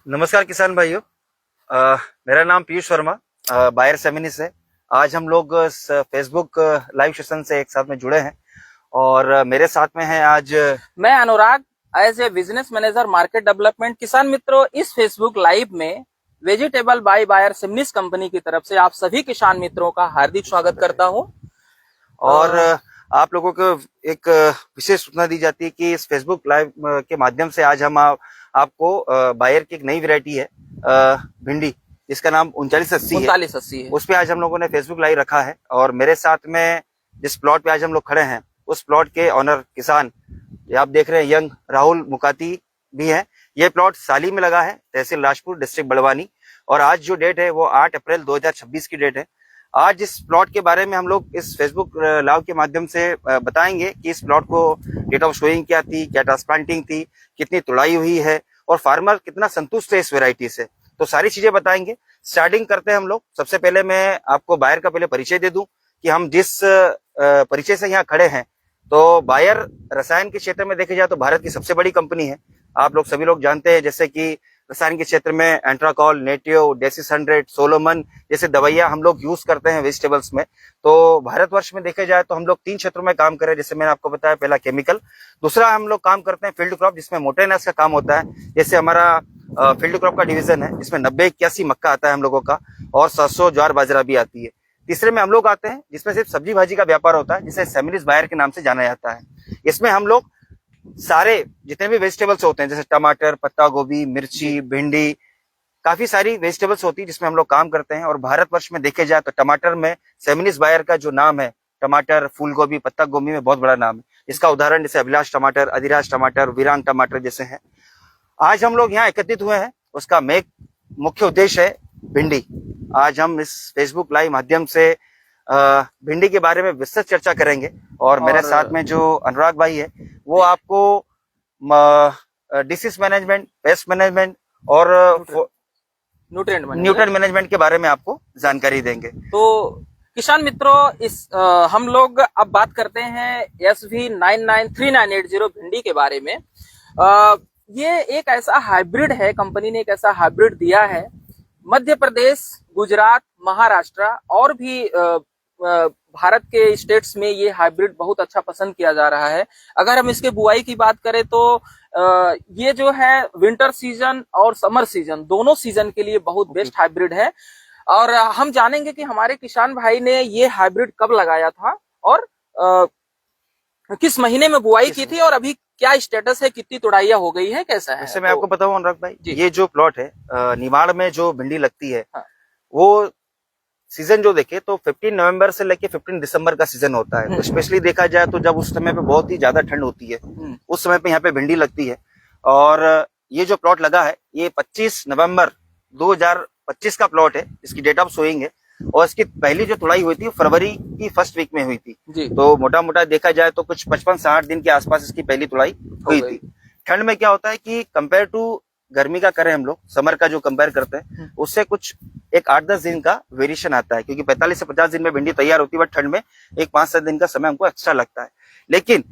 नमस्कार किसान भाइयों। मेरा नाम पीयूष वर्मा बायर सेमिनिस है। आज हम लोग फेसबुक लाइव सेशन से एक साथ में जुड़े हैं और मेरे साथ में है आज मैं Anurag as a business manager market development. किसान मित्रों, इस फेसबुक लाइव में vegetable by Bayer Seminis company की तरफ से आप सभी किसान मित्रों का हार्दिक स्वागत करता हूं। और आप लोगों को एक विशेष सूचना दी जाती है कि इस फेसबुक लाइव के माध्यम से आज हम आपको बायर की एक नई वैरायटी है भिंडी, जिसका नाम 3980 है। उस पे आज हम लोगों ने फेसबुक लाइव रखा है और मेरे साथ में जिस प्लॉट पे आज हम लोग खड़े हैं उस प्लॉट के ऑनर किसान ये आप देख रहे हैं यंग राहुल मुकाती भी हैं। ये प्लॉट साली में लगा है, तहसील राजपुर, डिस्ट्रिक्ट बड़वानी, और आज जो डेट है वो 8 अप्रैल 2026 की डेट है। आज इस प्लॉट के बारे में हम लोग इस फेसबुक लाइव के माध्यम से बताएंगे कि इस प्लॉट को डेट ऑफ शोइंग क्या थी, क्या ट्रांसप्लांटिंग थी, कितनी तुड़ाई हुई है और फार्मर कितना संतुष्ट है इस वैरायटी से। तो सारी चीजें बताएंगे। स्टार्टिंग करते हैं हम लोग। सबसे पहले मैं आपको बायर का पहले परिचय दे दूं कि हम जिस परिचय से यहाँ खड़े हैं, तो बायर रसायन के क्षेत्र में देखे जाए तो भारत की सबसे बड़ी कंपनी है। आप लोग सभी लोग जानते हैं जैसे कि रसायन के क्षेत्र में एंट्राकॉल, नेटिव, डेसिस 100, सोलोमन जैसे दवाइयां हम लोग यूज करते हैं वेजिटेबल्स में। तो भारतवर्ष में देखे जाए तो हम लोग 3 क्षेत्रों में काम कर रहे हैं। जैसे मैंने आपको बताया, पहला केमिकल, दूसरा हम लोग काम करते हैं फील्ड क्रॉप जिसमें मोटेनस का काम होता है। जैसे हमारा फील्ड क्रॉप का डिवीजन है, इसमें 90-81 मक्का आता है हम लोगों का, और 700 ज्वार बाजरा भी आती है। तीसरे में हम लोग आते हैं जिसमें सिर्फ सब्जी भाजी का व्यापार होता है, जिसे सेमिनिस बायर के नाम से जाना जाता है। इसमें हम लोग सारे जितने भी वेजिटेबल्स होते हैं, जैसे टमाटर, पत्ता गोभी, मिर्ची, भिंडी, काफी सारी वेजिटेबल्स होती है जिसमें हम लोग काम करते हैं। और भारतवर्ष में देखे जाए तो टमाटर में सेमिनिस बायर का जो नाम है, टमाटर, फूल गोभी, पत्ता गोभी में बहुत बड़ा नाम है। इसका उदाहरण जैसे अभिलाष टमाटर, अधिराज टमाटर, वीरांग टमाटर जैसे हैं। आज हम लोग यहाँ एकत्रित हुए हैं, उसका मुख्य उद्देश्य है भिंडी। आज हम इस फेसबुक लाइव माध्यम से भिंडी के बारे में विस्तृत चर्चा करेंगे और मेरे साथ में जो अनुराग भाई है वो आपको डिसीज मैनेजमेंट, पेस्ट मैनेजमेंट और न्यूट्रिएंट मैनेजमेंट के बारे में आपको जानकारी देंगे। तो किसान मित्रों, हम लोग अब बात करते हैं SV 993980 भिंडी के बारे में। ये एक ऐसा हाइब्रिड है, कंपनी ने एक ऐसा हाइब्रिड दिया है। मध्य प्रदेश, गुजरात, महाराष्ट्र और भी भारत के स्टेट्स में ये हाइब्रिड बहुत अच्छा पसंद किया जा रहा है। अगर हम इसके बुआई की बात करें तो ये जो है विंटर सीजन और समर सीजन, दोनों सीजन के लिए बहुत बेस्ट हाइब्रिड है। और हम जानेंगे कि हमारे किसान भाई ने ये हाइब्रिड कब लगाया था और किस महीने में बुआई की थी और अभी क्या स्टेटस है, कितनी तुड़ाइयां हो गई है, कैसा है। वैसे मैं आपको बताऊं अनुराग भाई, ये जो प्लॉट है निमाड़ में जो भिंडी लगती है, वो सीजन जो देखे तो 15 नवंबर से लेके 15 दिसंबर का सीजन होता है। तो स्पेशली देखा जाए तो जब उस समय पे बहुत ही ज्यादा ठंड होती है, उस समय पे यहाँ पे भिंडी लगती है। और ये जो प्लॉट लगा है ये 25 नवंबर 2025 का प्लॉट है, इसकी डेट ऑफ सोइंग है। और इसकी पहली जो तुड़ाई हुई थी फरवरी की फर्स्ट वीक में हुई थी। तो मोटा मोटा देखा जाए तो कुछ 55 से 8 दिन के आसपास इसकी पहली तुड़ाई हुई थी। ठंड में क्या होता है कि कंपेयर टू गर्मी का करें हम लोग, समर का जो कंपेयर करते हैं उससे कुछ एक 8-10 दिन का वेरिएशन आता है, क्योंकि 45 से 50 दिन में भिंडी तैयार होती है, बट ठंड में एक 5-7 दिन का समय हमको एक्स्ट्रा लगता है। लेकिन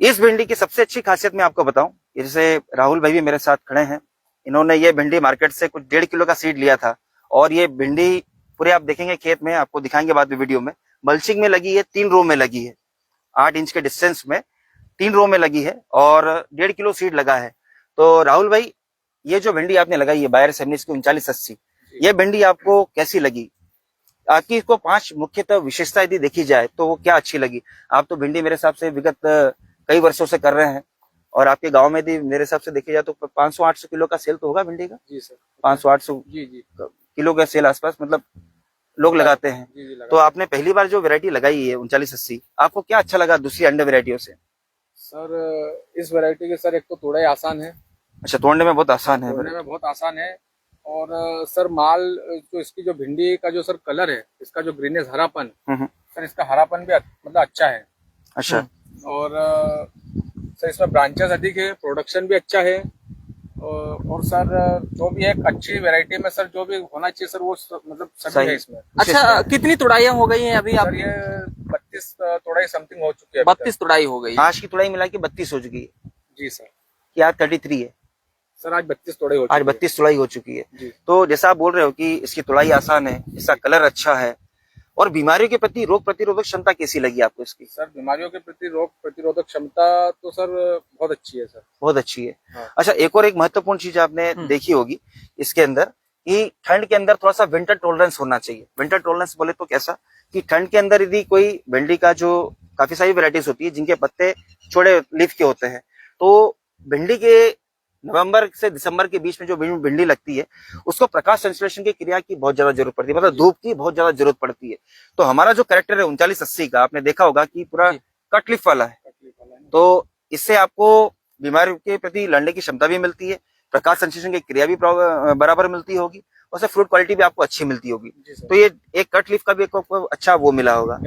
इस भिंडी की सबसे अच्छी खासियत मैं आपको बताऊं, जैसे राहुल भाई भी मेरे साथ खड़े हैं, इन्होंने ये भिंडी मार्केट से कुछ 1.5 किलो का सीड लिया था और ये भिंडी पूरे आप देखेंगे खेत में, आपको दिखाएंगे बाद में वीडियो में, मल्चिंग में लगी है, 3 रो में लगी है, 8 इंच के डिस्टेंस में 3 रो में लगी है और 1.5 किलो सीड लगा है। तो राहुल भाई, ये जो भिंडी आपने लगाई है बायर सेमिनिस की 3980, ये भिंडी आपको कैसी लगी? आपकी इसको 5 मुख्यतः विशेषता यदि देखी जाए तो वो क्या अच्छी लगी? आप तो भिंडी मेरे हिसाब से विगत कई वर्षों से कर रहे हैं और आपके गांव में भी मेरे हिसाब से देखे जाए तो 500-800 किलो का सेल तो होगा भिंडी का। जी सर, 500-800 किलो का सेल आसपास मतलब लोग लगाते हैं। तो आपने पहली बार जो वैरायटी लगाई है 3980, आपको क्या अच्छा लगा दूसरी अंडर वैरायटियों से? सर, इस वैरायटी के सर एक तो तोड़ाई आसान है। अच्छा, तोड़ने में बहुत आसान है। तोड़ने में बहुत आसान है। और सर माल जो इसकी जो भिंडी का जो सर कलर है, इसका जो ग्रीनेस हरापन, सर इसका हरापन भी मतलब अच्छा है। अच्छा। और सर इसमें ब्रांचेस अधिक है, प्रोडक्शन भी अच्छा है। और सर जो भी है अच्छी वैरायटी में सर जो भी होना चाहिए सर वो मतलब सही है इसमें। अच्छा, कितनी तुड़ाइयां हो गई हैं अभी? सर ये 32 तुड़ाई समथिंग हो चुकी है। 32 तुड़ाई हो गई। आज की तुड़ाई मिला के 32 हो चुकी है। जी सर। क्या 33 है? सर आज 32 तोड़े हो आज चुकी है। 32 तुड़ाई हो चुकी है। जी तो जैसा आप बोल रहे हो कि इसकी तुड़ाई आसान है, इसका कलर अच्छा है, और बीमारियों के प्रति रोग प्रतिरोधक क्षमता कैसी लगी आपको इसकी? सर, बीमारियों के प्रति रोग प्रतिरोधक क्षमता तो सर बहुत अच्छी है सर। बहुत अच्छी है। हाँ। अच्छा, एक और एक महत्वपूर्ण चीज आपने देखी होगी इसके अंदर कि ठंड के अंदर थोड़ा सा विंटर टॉलरेंस होना चाहिए। विंटर टॉलरेंस बोले तो कैसा कि ठंड के अंदर यदि कोई भिंडी का जो काफी सारी वैरायटीज होती है जिनके पत्ते छोटे लीफ के होते हैं, तो भिंडी के नवंबर से दिसंबर के बीच में जो भिंडी लगती है उसको प्रकाश संश्लेषण की क्रिया की बहुत ज्यादा जरूरत पड़ती है, मतलब धूप की बहुत ज्यादा जरूरत पड़ती है। तो हमारा जो कैरेक्टर है 3980 का, आपने देखा होगा कि पूरा कट लीफ वाला है, तो इससे आपको बीमारी के प्रति लड़ने की क्षमता भी मिलती है, प्रकाश संश्लेषण की क्रिया भी बराबर मिलती होगी, और से फ्रूट क्वालिटी भी आपको अच्छी मिलती होगी। तो ये एक कट लीफ का भी एक अच्छा वो मिला होगा।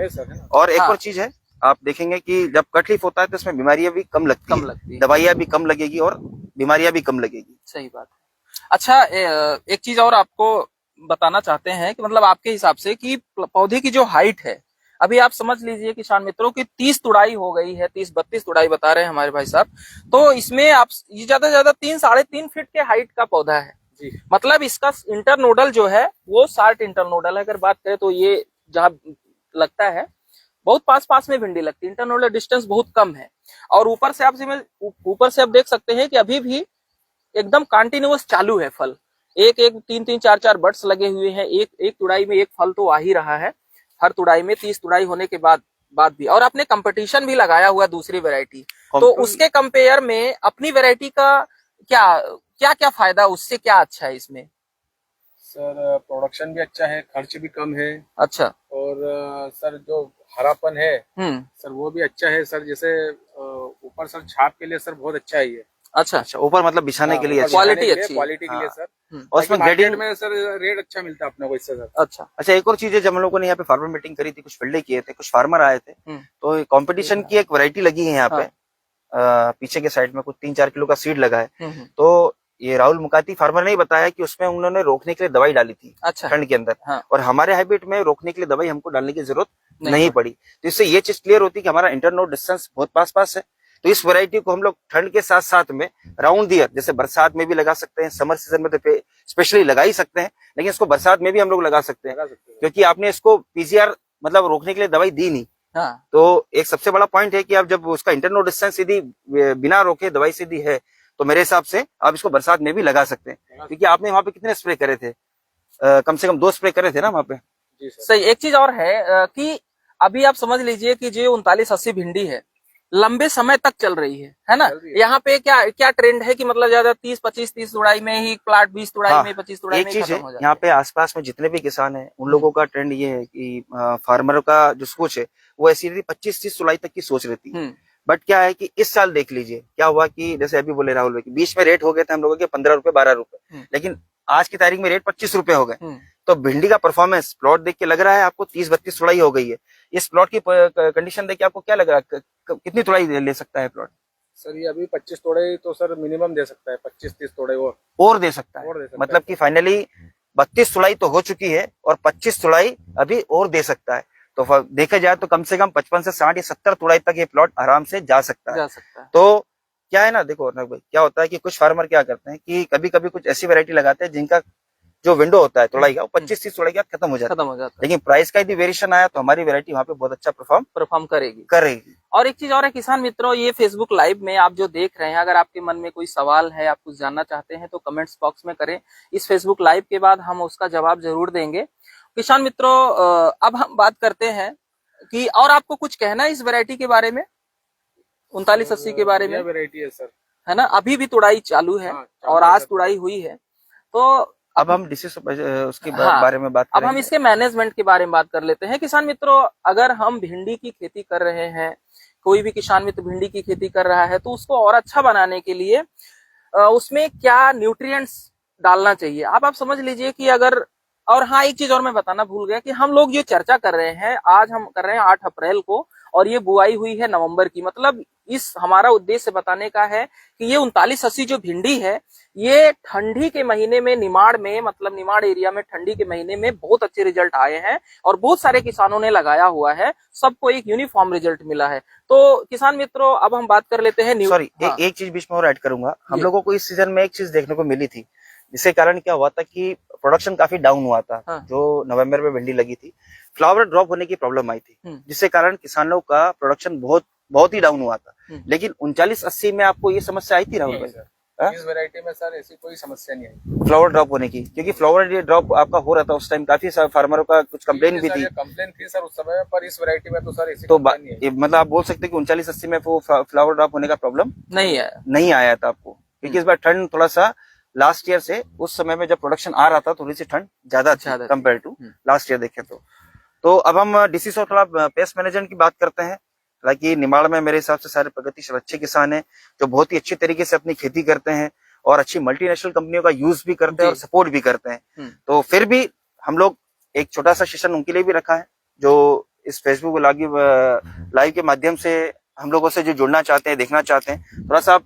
और एक और चीज है, आप देखेंगे कि जब कट लीफ होता है तो इसमें बीमारियां भी कम लगती है, दवाइयां भी कम लगेगी और बीमारियां भी कम लगेगी। सही बात है। अच्छा, एक चीज और आपको बताना चाहते हैं कि मतलब आपके हिसाब से कि पौधे की जो हाइट है, अभी आप समझ लीजिए किसान मित्रों की 30 तुड़ाई हो गई है, 30-32 तुड़ाई बता रहे हैं हमारे भाई साहब, तो इसमें आप ये ज्यादा से ज्यादा 3-3.5 फीट के हाइट का पौधा है जी। मतलब इसका इंटरनोडल जो है वो 60 इंटरनोडल है। अगर बात करें तो ये जहां लगता है बहुत पास में भिंडी लगती है, इंटरनोडल डिस्टेंस बहुत कम है। और ऊपर से आप देख सकते हैं कि अभी भी एकदम कंटिन्यूअस चालू है फल, एक 3-3, 4-4 बड्स लगे हुए हैं, एक तुड़ाई में एक फल तो आ ही रहा है, हर तुड़ाई में 30 तुड़ाई होने के बाद भी। और आपने कंपटीशन भी लगाया हुआ दूसरी वैरायटी, तो उसके कंपेयर में अपनी वैरायटी का क्या फायदा, उससे क्या अच्छा है इसमें? सर प्रोडक्शन भी अच्छा है, खर्च भी कम है। अच्छा। और सर जो हरापन है सर वो भी अच्छा है सर। जैसे ऊपर सर छाप के लिए सर बहुत अच्छा है ये। अच्छा, ऊपर मतलब बिछाने के लिए अच्छी क्वालिटी अच्छी, क्वालिटी के लिए सर। और उसमें ग्रेडिंग में सर रेट अच्छा मिलता है अपने को इससे सर। अच्छा, एक और चीज है, जब हम लोगों ने यहाँ पे फार्मर मीटिंग करी थी, कुछ फील्डे किए थे, कुछ फार्मर आए थे, तो कंपटीशन की एक वैरायटी लगी है यहाँ पे, पीछे के साइड में कुछ 3-4 किलो का सीड लगा है। तो ये राहुल मुकाती फार्मर ने ही बताया कि उसमें उन्होंने रोकने के लिए दवाई डाली थी। अच्छा। ठंड के अंदर। हाँ। और हमारे हाइब्रिड में रोकने के लिए दवाई हमको डालने की जरूरत नहीं पड़ी। तो इससे ये चीज क्लियर होती है कि हमारा इंटरनोड डिस्टेंस बहुत पास है। तो इस वैरायटी को हम लोग ठंड के साथ साथ में राउंड ईयर, जैसे बरसात में भी लगा सकते हैं, समर सीजन में तो स्पेशली लगा ही सकते हैं, लेकिन इसको बरसात में भी हम लोग लगा सकते हैं, क्योंकि आपने इसको पीसीआर मतलब रोकने के लिए दवाई दी नहीं। हाँ। तो एक सबसे बड़ा पॉइंट है कि आप जब उसका इंटरनोड डिस्टेंस यदि बिना रोके दवाई से दी है, तो मेरे हिसाब से आप इसको बरसात में भी लगा सकते हैं, क्योंकि आपने वहां पे कितने स्प्रे करे थे? कम से कम 2 स्प्रे करे थे ना वहां पे। सही। एक चीज और है कि अभी आप समझ लीजिए कि जो 3980 भिंडी है लंबे समय तक चल रही है ना? यहाँ पे क्या ट्रेंड है कि मतलब ज्यादा 30 तुड़ाई में ही प्लाट, 20 तुड़ाई में, 25 तुड़ाई में खत्म हो जाता है। यहाँ पे आसपास में जितने भी किसान हैं उन लोगों का ट्रेंड ये है कि फार्मर का जो सोच है वो ऐसी रहती 25-30 जुलाई तक की सोच रहती है। बट क्या है कि इस साल देख लीजिए क्या हुआ कि जैसे अभी बोले राहुल भाई कि बीच में रेट हो गए थे हम लोगों के 15 रुपए 12 रुपए, लेकिन आज की तारीख में रेट 25 रुपए हो गए। तो भिंडी का परफॉर्मेंस प्लॉट देख के लग रहा है आपको 30-32 तुड़ाई हो गई है। इस प्लॉट की कंडीशन देख के आपको क्या लग रहा है, कितनी तुड़ाई ले सकता है प्लॉट? सर ये अभी 25 तोड़े तो सर मिनिमम दे सकता है, 25-30 तोड़े और दे सकता है। मतलब कि फाइनली 32 तुड़ाई तो हो चुकी है और 25 तुड़ाई अभी और दे सकता है। तो देखा जाए तो कम से कम 55 से 60 या 70 तुड़ाई तक ये प्लॉट आराम से जा सकता है। तो क्या है ना, देखो अर्नब भाई, क्या होता है कि कुछ फार्मर क्या करते हैं कि कभी कभी कुछ ऐसी वैरायटी लगाते हैं जिनका जो विंडो होता है तुड़ाई का 25-30 तुड़ाई के बाद खत्म हो जाता है। लेकिन प्राइस का यदि वेरिएशन आया तो हमारी वैरायटी वहाँ पे बहुत अच्छा परफॉर्म करेगी। और एक चीज और है किसान मित्रों, ये फेसबुक लाइव में आप जो देख रहे हैं, अगर आपके मन में कोई सवाल है, आप कुछ जानना चाहते हैं तो कमेंट्स बॉक्स में करें। इस फेसबुक लाइव के बाद हम उसका जवाब जरूर देंगे। किसान मित्रों, अब हम बात करते हैं कि और आपको कुछ कहना है इस वैरायटी के बारे में, 3980 के बारे में? वैरायटी है सर, है ना, अभी भी तुड़ाई चालू है और आज तुड़ाई हुई है। तो अब हम डिसीज उसके बारे में बात करेंगे। अब हम इसके मैनेजमेंट के बारे में बात कर लेते हैं। किसान मित्रों, अगर हम भिंडी की खेती कर रहे हैं, कोई भी किसान मित्र भिंडी की खेती कर रहा है, तो उसको और अच्छा बनाने के लिए उसमें क्या न्यूट्रिएंट्स डालना चाहिए आप समझ लीजिए कि अगर, और हाँ एक चीज और मैं बताना भूल गया कि हम लोग जो चर्चा कर रहे हैं, आज हम कर रहे हैं 8 अप्रैल को, और ये बुआई हुई है नवंबर की। मतलब इस हमारा उद्देश्य बताने का है कि ये 3980 जो भिंडी है ये ठंडी के महीने में निमाड़ में, मतलब निमाड़ एरिया में ठंडी के महीने में बहुत अच्छे रिजल्ट आए हैं और बहुत सारे किसानों ने लगाया हुआ है, सबको एक यूनिफॉर्म रिजल्ट मिला है। तो किसान मित्रों अब हम बात कर लेते हैं सॉरी, हाँ। एक चीज बीच में और ऐड करूंगा। हम लोगों को इस सीजन में एक चीज देखने को मिली थी, जिसके कारण क्या हुआ था कि प्रोडक्शन काफी डाउन हुआ था। हाँ। जो नवंबर में भिंडी लगी थी, फ्लावर ड्रॉप होने की प्रॉब्लम आई थी, जिससे कारण किसानों का प्रोडक्शन बहुत ही डाउन हुआ था। लेकिन 3980 में आपको ये समस्या आई थी राहुल भाई? इस वैरायटी में सर ऐसी कोई समस्या नहीं आई फ्लावर ड्रॉप होने की, क्योंकि फ्लावर ड्रॉप आपका हो रहा था उस टाइम, काफी फार्मरों का कुछ कंप्लेन भी थी। कंप्लेन थी सर उस समय, पर इस वैरायटी में तो सर ऐसी तो complaint नहीं आई। मतलब आप बोल सकते हैं कि 3980 में वो फ्लावर ड्रॉप होने का प्रॉब्लम नहीं आया था आपको, क्योंकि इस बार ठंड थोड़ा सा लास्ट ईयर से, उस समय में जब प्रोडक्शन आ रहा था थोड़ी सी ठंड ज्यादा थी कंपेयर टू लास्ट ईयर देखें तो अब हम डिसीज और थोड़ा पेस्ट मैनेजमेंट की बात करते हैं। हालांकि निमाड़ में मेरे हिसाब से सारे प्रगतिशील अच्छे किसान हैं जो बहुत ही अच्छी तरीके से अपनी खेती करते हैं और अच्छी मल्टीनेशनल कंपनियों का यूज भी करते हैं और सपोर्ट भी करते हैं। तो फिर भी हम लोग एक छोटा सा सेशन उनके लिए भी रखा है जो इस फेसबुक लाइव के माध्यम से हम लोगों से जो जुड़ना चाहते हैं, देखना चाहते हैं। थोड़ा सा आप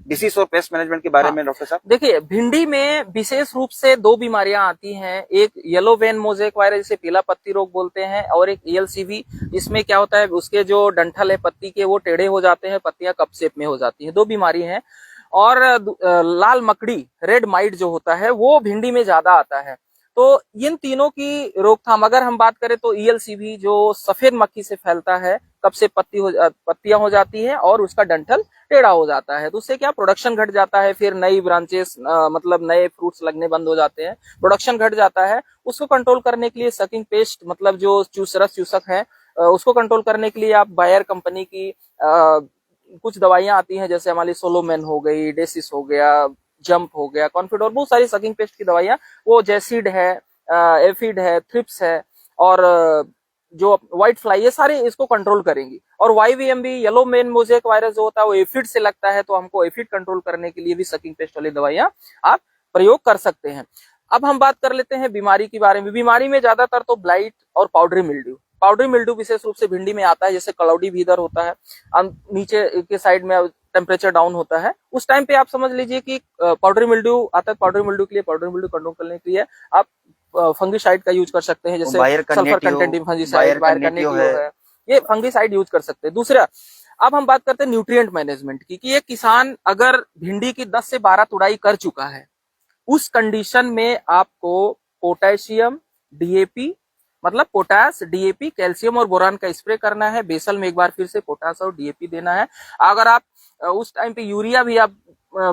डिसीज और पेस्ट मैनेजमेंट के बारे में डॉक्टर साहब। देखिए, भिंडी में विशेष रूप से दो बीमारियां आती हैं, एक येलो वेन मोजेक वायरस जिसे पीला पत्ती रोग बोलते हैं और एक ELCV। इसमें क्या होता है, उसके जो डंठल है पत्ती के वो टेढ़े हो जाते हैं, पत्तियां कप शेप में हो जाती हैं। दो बीमारी हैं। और लाल मकड़ी, रेड माइट जो होता है वो भिंडी में ज्यादा आता है। तो इन तीनों की रोकथाम अगर हम बात करें तो ELCV जो सफेद मक्खी से फैलता है, कब से पत्तियां हो जाती है और उसका डंठल टेढ़ा हो जाता है, तो उससे क्या प्रोडक्शन घट जाता है, फिर नई ब्रांचेस मतलब नए फ्रूट्स लगने बंद हो जाते हैं, प्रोडक्शन घट जाता है। उसको कंट्रोल करने के लिए सकिंग पेस्ट मतलब जो चूसक है उसको कंट्रोल करने के लिए आप बायर कंपनी की कुछ दवाइयां आती हैं, जैसे हमारी सोलोमेन हो गई, डेसिस हो गया, जंप हो गया, कॉन्फिडोर, बहुत सारी सकिंग पेस्ट की दवाइयां, वो जैसिड है, एफिड है, थ्रिप्स है और जो व्हाइट फ्लाई, ये सारे इसको कंट्रोल करेंगी। और YVMB yellow main mosaic virus जो होता है वो एफिड से लगता है, तो हमको एफिड कंट्रोल करने के लिए भी सकिंग पेस्ट वाली दवाइयां आप प्रयोग कर सकते हैं। अब हम बात कर लेते हैं बीमारी के बारे में। बीमारी में ज्यादातर तो ब्लाइट और पाउडरी मिल्ड्यू विशेष रूप से भिंडी में आता है, जैसे क्लाउडी भीदर होता है, नीचे के साइड में टेम्परेचर डाउन होता है, उस टाइम पे आप समझ लीजिए कि पाउडरी मिल्ड्यू आता है। पाउडरी मिल्ड्यू के लिए, पाउडरी मिल्ड्यू कंट्रोल करने के लिए आप फंगीसाइड का यूज कर सकते हैं, जैसे सल्फर कंटेंटिंग फंगीसाइड, बायर कर्नेटियो है, ये फंगीसाइड यूज कर सकते हैं। दूसरा, अब हम बात करते हैं न्यूट्रिएंट मैनेजमेंट की, कि एक किसान अगर भिंडी की 10 से 12 तुड़ाई कर चुका है, उस कंडीशन में आपको पोटेशियम, DAP मतलब पोटास, DAP, कैल्शियम और बोरान का स्प्रे करना है। बेसल में एक बार फिर से पोटास और DAP देना है। अगर आप उस टाइम पे यूरिया भी आप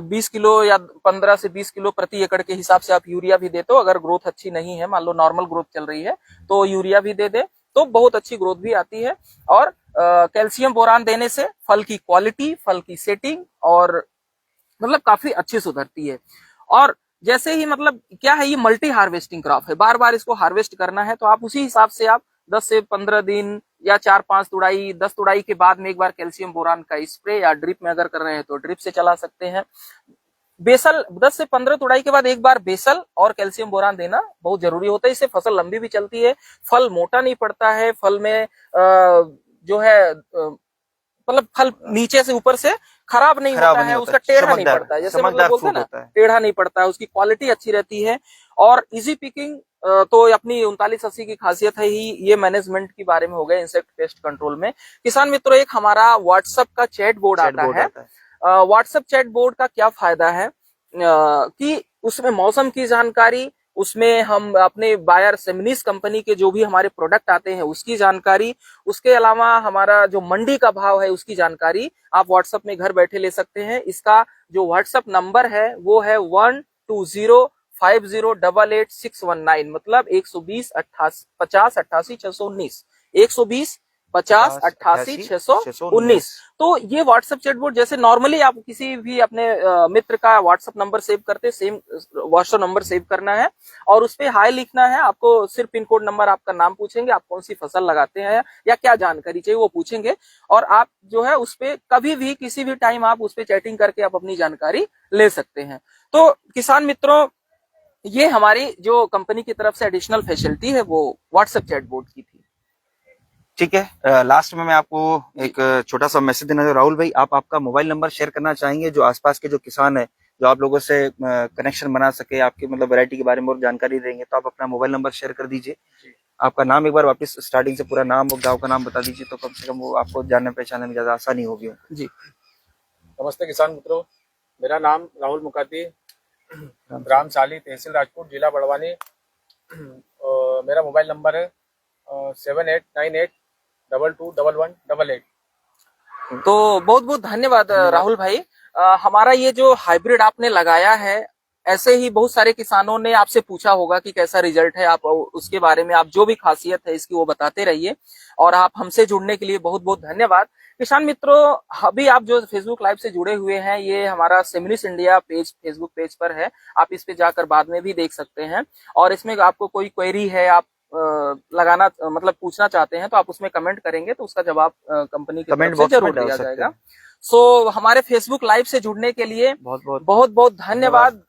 20 किलो या 15 से 20 किलो प्रति एकड़ के हिसाब से आप यूरिया भी देते हो। अगर ग्रोथ अच्छी नहीं है, मान लो नॉर्मल ग्रोथ चल रही है, तो यूरिया भी दे दे तो बहुत अच्छी ग्रोथ भी आती है। और कैल्शियम बोरान देने से फल की क्वालिटी, फल की सेटिंग और मतलब काफी अच्छी सुधरती है। और जैसे ही मतलब क्या है, ये मल्टी हार्वेस्टिंग क्रॉप है, बार बार इसको हार्वेस्ट करना है, तो आप उसी हिसाब से आप 10 से 15 दिन या 4-5 तुड़ाई, 10 तुड़ाई के बाद में एक बार कैल्शियम बोरान का स्प्रे, या ड्रिप में अगर कर रहे हैं तो ड्रिप से चला सकते हैं। बेसल 10 से 15 तुड़ाई के बाद एक बार बेसल और कैल्शियम बोरान देना बहुत जरूरी होता है। इससे फसल लंबी भी चलती है, फल मोटा नहीं पड़ता है, फल में जो है मतलब फल नीचे से ऊपर से खराब नहीं होता है, उसका टेढ़ा नहीं पड़ता है, जैसे मतलब बोलते हैं ना, टेढ़ा नहीं पड़ता है, उसकी क्वालिटी अच्छी रहती है और इजी पिकिंग। तो अपनी 3980 की खासियत है ही ये मैनेजमेंट के बारे में हो गया इंसेक्ट पेस्ट कंट्रोल में। किसान मित्रों, एक हमारा व्हाट्सएप का चैट बोर्ड आता है। व्हाट्सएप चैट बोर्ड का क्या फायदा है कि उसमें मौसम की जानकारी, उसमें हम अपने बायर सेमिनिस कंपनी के जो भी हमारे प्रोडक्ट आते हैं उसकी जानकारी, उसके अलावा हमारा जो मंडी का भाव है उसकी जानकारी आप व्हाट्सएप में घर बैठे ले सकते हैं। इसका जो व्हाट्सएप नंबर है वो है 1205088619, मतलब 120 50 88 619, 120 50 88 619। तो ये व्हाट्सएप चैटबोर्ड, जैसे नॉर्मली आप किसी भी अपने मित्र का व्हाट्सएप नंबर सेव करते, सेम व्हाट्सएप नंबर सेव करना है और उस पे हाई लिखना है। आपको सिर्फ पिन कोड नंबर, आपका नाम पूछेंगे, आप कौन सी फसल लगाते हैं या क्या जानकारी चाहिए वो पूछेंगे, और आप जो है उस पे कभी भी किसी भी टाइम आप उस पे चैटिंग करके आप अपनी जानकारी ले सकते हैं। तो किसान मित्रों, ये हमारी जो कंपनी की तरफ से एडिशनल फैसिलिटी है वो व्हाट्सएप चैटबोर्ड की थी। ठीक है, लास्ट में मैं आपको एक छोटा सा मैसेज देना चाहूँ। राहुल भाई, आप आपका मोबाइल नंबर शेयर करना चाहेंगे, जो आसपास के जो किसान है, जो आप लोगों से कनेक्शन बना सके, आपकी मतलब वैरायटी के बारे में और जानकारी देंगे, तो आप अपना मोबाइल नंबर शेयर कर दीजिए। आपका नाम एक बार वापस स्टार्टिंग से पूरा नाम और गांव का नाम बता दीजिए, तो कम से कम वो आपको जानने पहचानने में ज्यादा आसानी होगी। जी। नमस्ते किसान मित्रों, मेरा नाम राहुल मुकाती, ग्राम साली, तहसील राजपूत, जिला बड़वानी। मेरा मोबाइल नंबर है 7898221188। तो बहुत बहुत धन्यवाद राहुल भाई। हमारा ये जो हाइब्रिड आपने लगाया है, ऐसे ही बहुत सारे किसानों ने आपसे पूछा होगा कि कैसा रिजल्ट है, आप उसके बारे में आप जो भी खासियत है इसकी वो बताते रहिए। और आप हमसे जुड़ने के लिए बहुत बहुत धन्यवाद। किसान मित्रों, अभी आप जो फेसबुक लाइव से जुड़े हुए हैं, ये हमारा सेमिनिस्ट इंडिया पेज फेसबुक पेज पर है, आप इस पे जाकर बाद में भी देख सकते हैं। और इसमें आपको कोई क्वेरी है, आप लगाना मतलब पूछना चाहते हैं, तो आप उसमें कमेंट करेंगे तो उसका जवाब कंपनी की कमेंट तरफ से बॉक्स में जरूर डाल दिया सकते जाएगा। हैं। सो हमारे फेसबुक लाइव से जुड़ने के लिए बहुत बहुत बहुत बहुत धन्यवाद।